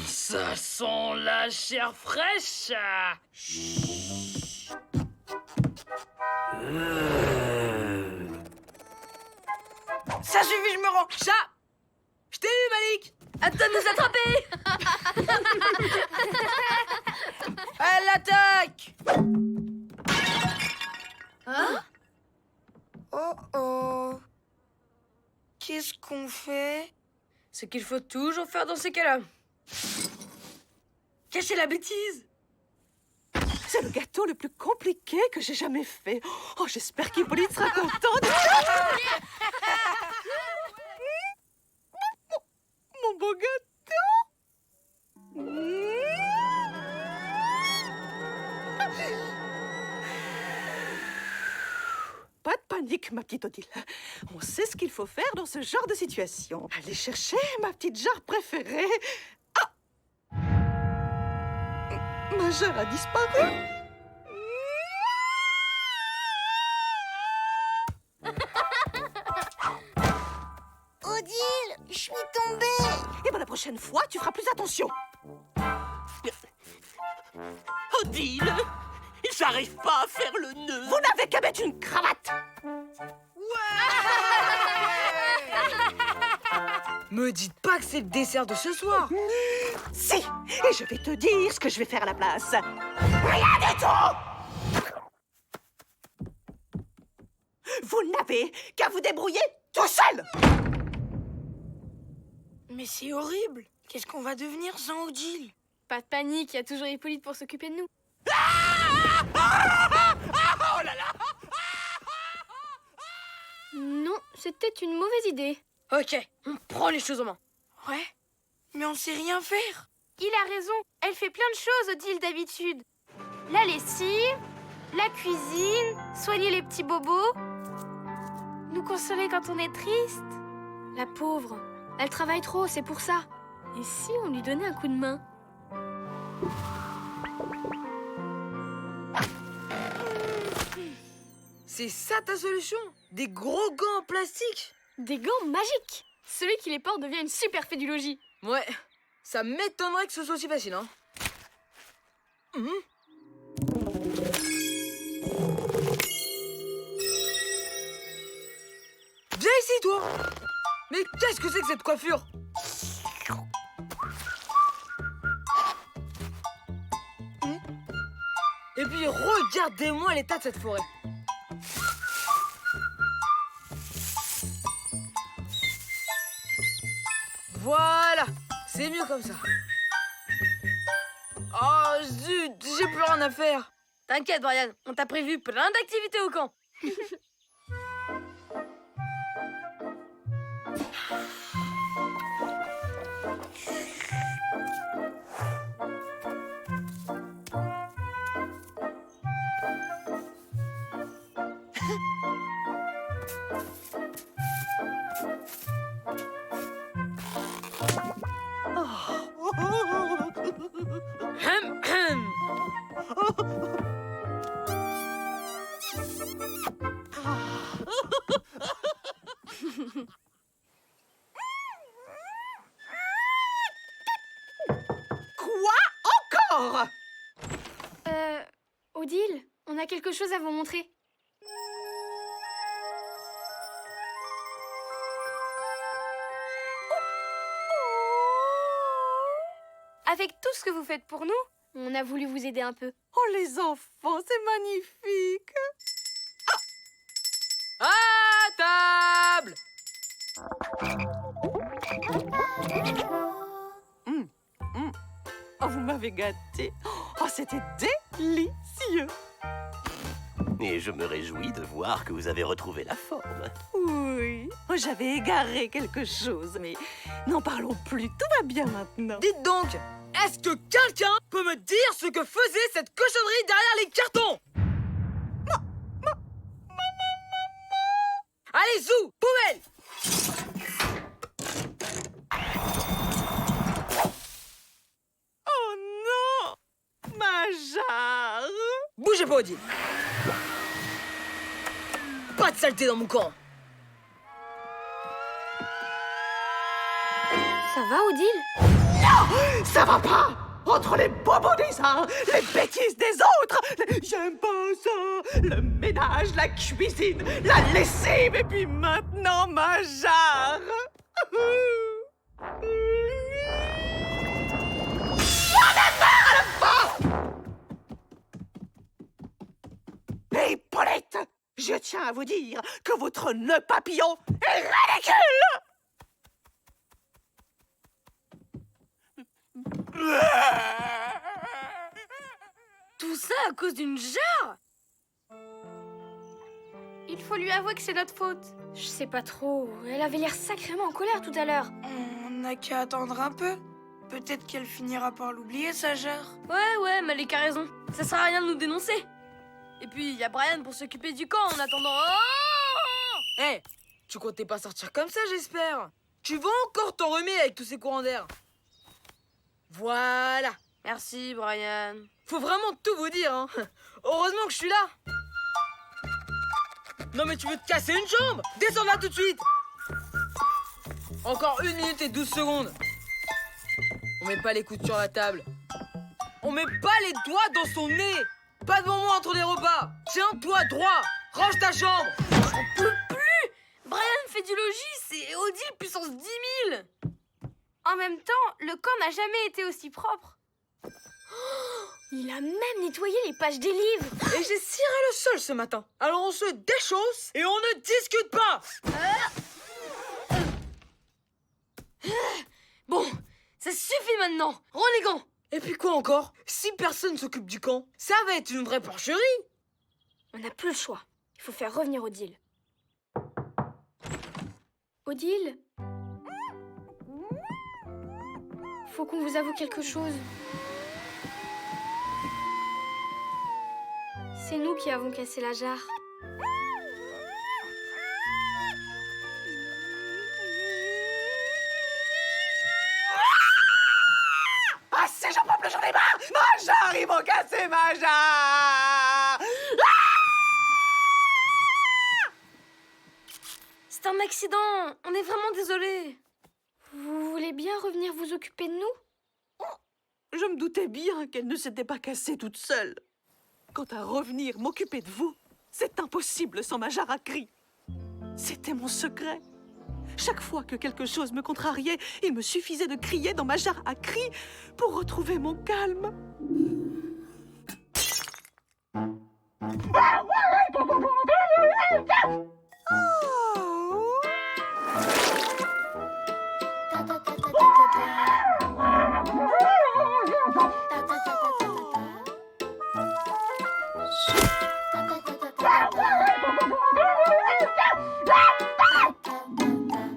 Ça sent la chair fraîche. Ça suffit, je me rends. Chat, je t'ai eu, Malik. À toi de nous attraper. Elle attaque. Hein? Oh oh. Qu'est-ce qu'on fait? Ce qu'il faut toujours faire dans ces cas-là. Cacher la bêtise. C'est le gâteau le plus compliqué que j'ai jamais fait. Oh, j'espère qu'Hippolyte sera contente. Mon beau gâteau. Pas de panique, ma petite Odile. On sait ce qu'il faut faire dans ce genre de situation. Allez chercher ma petite jarre préférée. Ah! Ma jarre a disparu. Odile, je suis tombée. Et bien la prochaine fois, tu feras plus attention. Odile, j'arrive pas à faire le nœud. Vous n'avez qu'à mettre une cravate. Me dites pas que c'est le dessert de ce soir. Si, et je vais te dire ce que je vais faire à la place. Rien du tout. Vous n'avez qu'à vous débrouiller tout seul. Mais c'est horrible. Qu'est-ce qu'on va devenir sans Odile? Pas de panique, il y a toujours Hippolyte pour s'occuper de nous. Oh là là! Non, c'était une mauvaise idée. Ok, on prend les choses en main. Ouais, mais on sait rien faire. Il a raison, elle fait plein de choses, Odile, d'habitude. La lessive, la cuisine, soigner les petits bobos, nous consoler quand on est triste. La pauvre, elle travaille trop, c'est pour ça. Et si on lui donnait un coup de main? C'est ça ta solution? Des gros gants en plastique? Des gants magiques. Celui qui les porte devient une super fée du logis. Ouais, ça m'étonnerait que ce soit aussi facile, hein. Viens ici, toi. Mais qu'est-ce que c'est que cette coiffure? Et puis regardez-moi l'état de cette forêt. Voilà, c'est mieux comme ça. Oh zut, j'ai plus rien à faire. T'inquiète, Brian, on t'a prévu plein d'activités au camp. Hum, hum. Quoi encore? Odile, on a quelque chose à vous montrer. Avec tout ce que vous faites pour nous, on a voulu vous aider un peu. Oh les enfants, c'est magnifique. À table. Oh, vous m'avez gâté. Oh, c'était délicieux. Et je me réjouis de voir que vous avez retrouvé la forme. Oui, oh, j'avais égaré quelque chose, mais n'en parlons plus. Tout va bien maintenant. Dites donc, est-ce que quelqu'un peut me dire ce que faisait cette cochonnerie derrière les cartons? Allez, zou, poubelle! Oh non, ma jarre. Bougez pas, Odile. Pas de saleté dans mon camp. Ça va, Odile? Non, ça va pas. Entre les bobos des uns, les bêtises des autres, j'aime pas ça. Le ménage, la cuisine, la lessive et puis maintenant ma jarre. Hé, Paulette, je tiens à vous dire que votre nœud papillon est ridicule. Tout ça à cause d'une jarre? Il faut lui avouer que c'est notre faute. Je sais pas trop. Elle avait l'air sacrément en colère tout à l'heure. On n'a qu'à attendre un peu. Peut-être qu'elle finira par l'oublier, sa jarre. Ouais, Malik a raison. Ça sert à rien de nous dénoncer. Et puis, il y a Brian pour s'occuper du camp en attendant. Oh Hé, tu comptais pas sortir comme ça, j'espère. Tu vas encore t'enrhumer avec tous ces courants d'air. Voilà. Merci, Brian. Faut vraiment tout vous dire, hein. Heureusement que je suis là. Non mais tu veux te casser une jambe? Descends là tout de suite. Encore 1 minute et 12 secondes. On met pas les coudes sur la table. On met pas les doigts dans son nez. Pas de moment entre les repas. Tiens-toi droit. Range ta chambre. J'en peux plus. Brian fait du logis, c'est Odile puissance 10 000. En même temps, le camp n'a jamais été aussi propre. Il a même nettoyé les pages des livres. Et j'ai ciré le sol ce matin. Alors on se déchausse et on ne discute pas. Bon, ça suffit maintenant. Rends les gants. Et puis quoi encore? Si personne s'occupe du camp, ça va être une vraie porcherie. On n'a plus le choix. Il faut faire revenir Odile. Odile? Faut qu'on vous avoue quelque chose. C'est nous qui avons cassé la jarre. Ah, si j'en peux plus, j'en ai marre. Ma jarre, ils m'ont cassé ma jarre. C'est un accident. On est vraiment désolé. Vous voulez bien revenir vous occuper de nous? Je me doutais bien qu'elle ne s'était pas cassée toute seule. Quant à revenir m'occuper de vous, c'est impossible sans ma jarre à cri. C'était mon secret. Chaque fois que quelque chose me contrariait, il me suffisait de crier dans ma jarre à cri pour retrouver mon calme. Oh.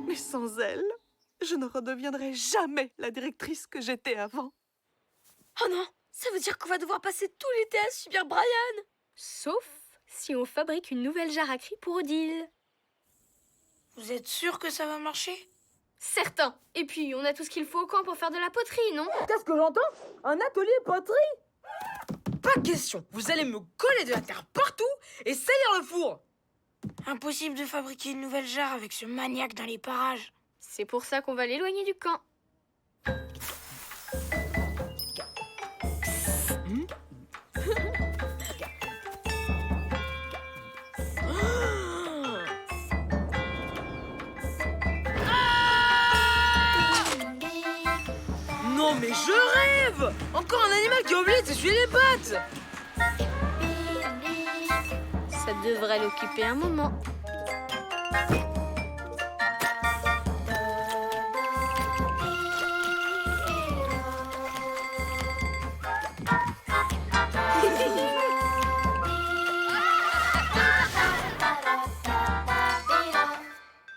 Mais sans elle, je ne redeviendrai jamais la directrice que j'étais avant. Oh non, ça veut dire qu'on va devoir passer tout l'été à subir Brian. Sauf si on fabrique une nouvelle jarre à cri pour Odile. Vous êtes sûr que ça va marcher? Certain. Et puis, on a tout ce qu'il faut au camp pour faire de la poterie, non? Qu'est-ce que j'entends? Un atelier poterie? Pas question. Vous allez me coller de la terre partout et salir le four. Impossible de fabriquer une nouvelle jarre avec ce maniaque dans les parages. C'est pour ça qu'on va l'éloigner du camp. Non mais je rêve! Encore un animal qui a oublié de s'essuyer les pattes! Ça devrait l'occuper un moment.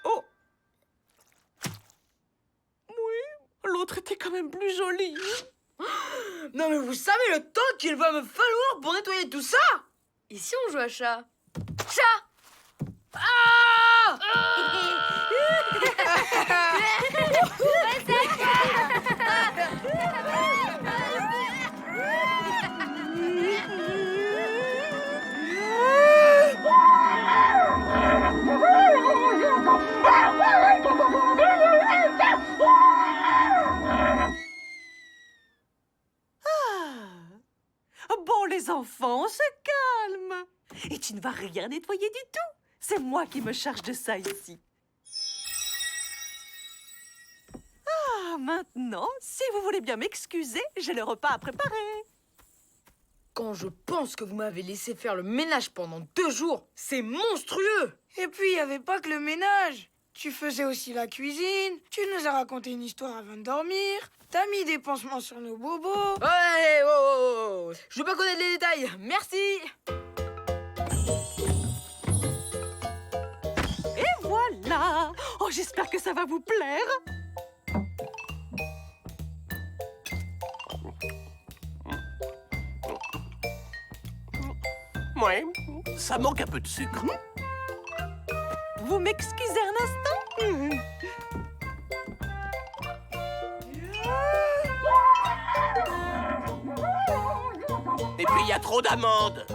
Oh! Oui, l'autre était quand même plus jolie. Non mais vous savez le temps qu'il va me falloir pour nettoyer tout ça? Et si on joue à chat? Ah! les enfants, on se calme. Et tu ne vas rien nettoyer du tout. C'est moi qui me charge de ça ici. Ah, maintenant, si vous voulez bien m'excuser, j'ai le repas à préparer. Quand je pense que vous m'avez laissé faire le ménage pendant 2 jours, c'est monstrueux! Et puis, il n'y avait pas que le ménage. Tu faisais aussi la cuisine, tu nous as raconté une histoire avant de dormir, t'as mis des pansements sur nos bobos. Ouais, oh, oh, oh. Je veux pas connaître les détails, merci! Et voilà. Oh, j'espère que ça va vous plaire. Ouais, ça manque un peu de sucre. Vous m'excusez un instant? Et puis il y a trop d'amandes.